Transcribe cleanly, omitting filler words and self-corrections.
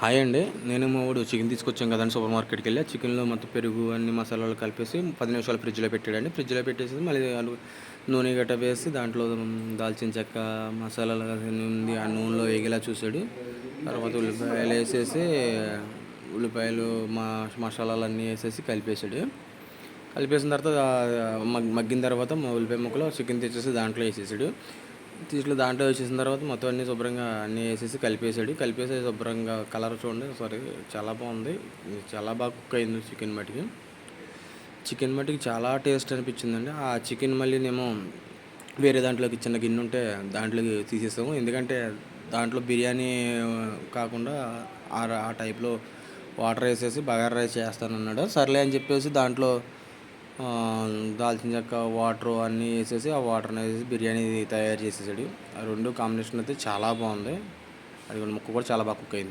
Hi అండి. నేను మా వోడు చికెన్ తీసుకొచ్చాం కదండీ సూపర్ మార్కెట్‌కి వెళ్ళి, ఆ చికెన్‌లో మొత్తం పెరుగు అన్ని మసాలాలు కలిపేసి 10 నిమిషాలు ఫ్రిడ్జ్‌లో పెట్టాడండి. ఫ్రిడ్జ్‌లో పెట్టేసి మళ్ళీ నూనె గట్రా వేసి దాంట్లో దాల్చిన చెక్క, మసాలాలు అన్నీ ఉంది ఆ నూనెలో వేగేలా చూసాడు. తర్వాత ఉల్లిపాయలు వేసేసి, ఉల్లిపాయలు మసాలాలన్నీ వేసేసి కలిపేసాడు. కలిపేసిన తర్వాత మగ్గిన తర్వాత ఉల్లిపాయ ముక్కలు చికెన్ తెచ్చేసి దాంట్లో వేసేసాడు. దాంట్లో వేసేసిన తర్వాత మొత్తం అన్నీ శుభ్రంగా అన్నీ వేసేసి కలిపేసాడు. కలిపేసి శుభ్రంగా కలర్ చూడండి, సారీ, చాలా బాగుంది. చాలా బాగా కుక్ అయింది చికెన్ మట్టికి చాలా టేస్ట్ అనిపించిందండి. ఆ చికెన్ మళ్ళీనేమో వేరే దాంట్లోకి చిన్న గిన్నె ఉంటే దాంట్లోకి తీసేసాము. ఎందుకంటే దాంట్లో బిర్యానీ కాకుండా ఆ టైప్లో వాటర్ వేసేసి బగారా రైస్ చేస్తానన్నాడు. సర్లే అని చెప్పేసి దాంట్లో దాల్చిన చెక్క, వాటరు అన్నీ వేసేసి ఆ వాటర్ని వేసేసి బిర్యానీ తయారు చేసేసాడు. ఆ రెండు కాంబినేషన్ అయితే చాలా బాగుంది. అది ముక్క కూడా చాలా బాగా కుక్ అయింది.